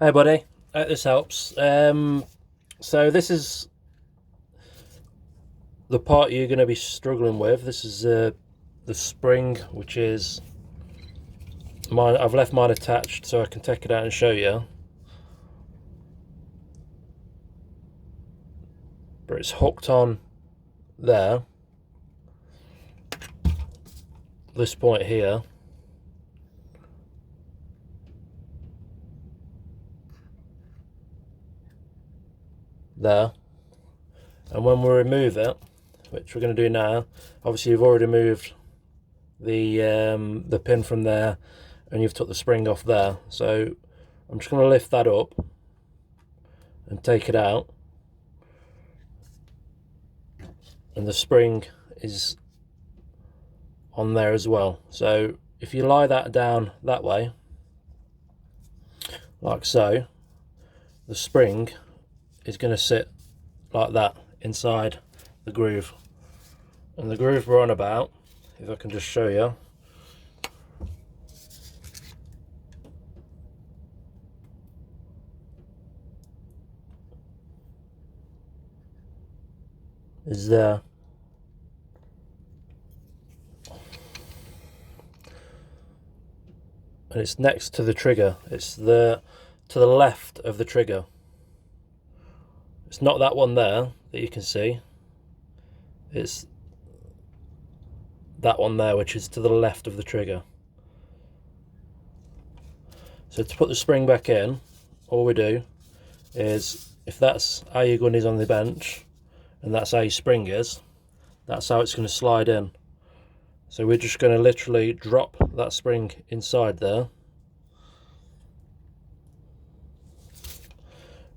Hey buddy, hope this helps. So this is the part you're going to be struggling with. This is the spring, which is mine. I've left mine attached so I can take it out and show you. But it's hooked on there. This point here. There. And when we remove it, which we're going to do now, obviously you've already moved the pin from there and you've took the spring off there. So I'm just going to lift that up and take it out. And the spring is on there as well. So if you lie that down that way, like so, the spring is going to sit like that inside the groove. And the groove we're on about, if I can just show you, is there. And it's next to the trigger. It's to the left of the trigger. It's not that one there that you can see. It's that one there, which is to the left of the trigger. So to put the spring back in, all we do is, if that's how your gun is on the bench and that's how your spring is, that's how it's going to slide in. So we're just going to literally drop that spring inside there,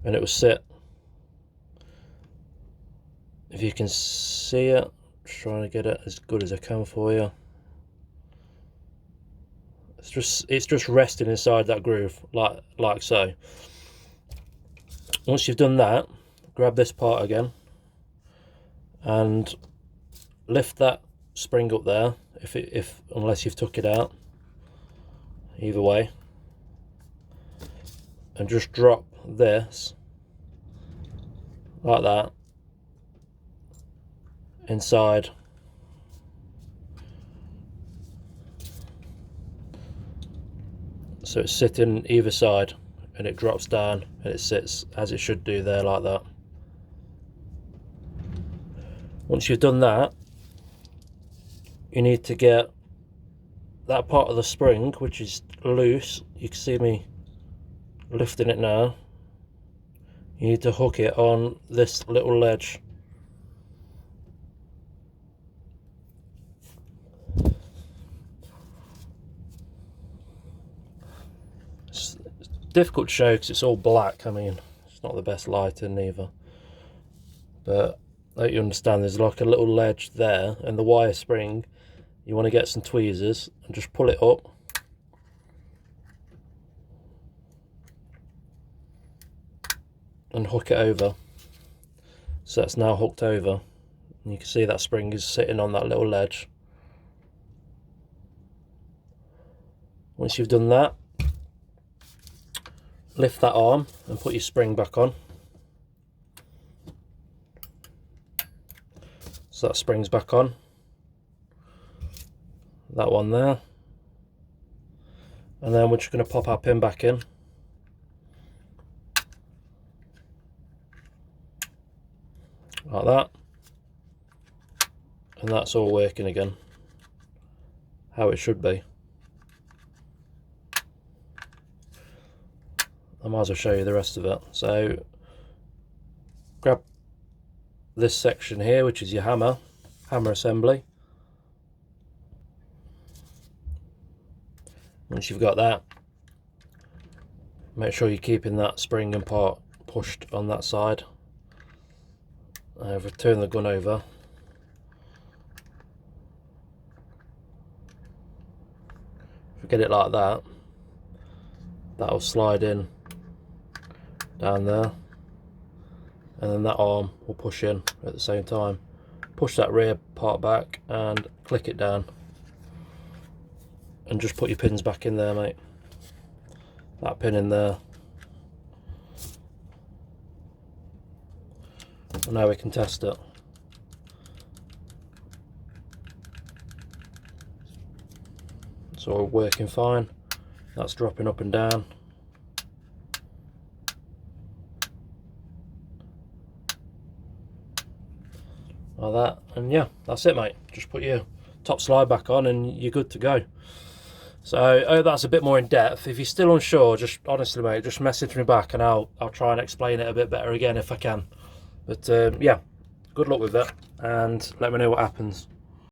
and it will sit. If you can see it, just trying to get it as good as I can for you. It's just resting inside that groove, like so. Once you've done that, grab this part again and lift that spring up there, unless you've took it out, either way, and just drop this like that inside. So it's sitting either side and it drops down and it sits as it should do there, like that. Once you've done that, you need to get that part of the spring, which is loose. You can see me lifting it now. You need to hook it on this little ledge. It's difficult to show because it's all black. I mean, it's not the best lighting either, but I hope you understand there's like a little ledge there, and the wire spring, you want to get some tweezers and just pull it up and hook it over. So that's now hooked over, and you can see that spring is sitting on that little ledge. Once you've done that, lift that arm and put your spring back on. So that spring's back on. That one there. And then we're just going to pop our pin back in. Like that. And that's all working again, how it should be. I might as well show you the rest of it. So grab this section here, which is your hammer assembly. Once you've got that, make sure you're keeping that spring and part pushed on that side. I've turned the gun over. If we get it like that, that'll slide in down there, and then that arm will push in at the same time. Push that rear part back and click it down, and just put your pins back in there, mate. That pin in there, And now we can test it. It's all working fine. That's dropping up and down. Like that. And yeah, that's it, mate. Just put your top slide back on and you're good to go. So I hope that's a bit more in depth. If you're still unsure, just honestly, mate, just message me back and I'll try and explain it a bit better again if I can. But yeah, good luck with it and let me know what happens.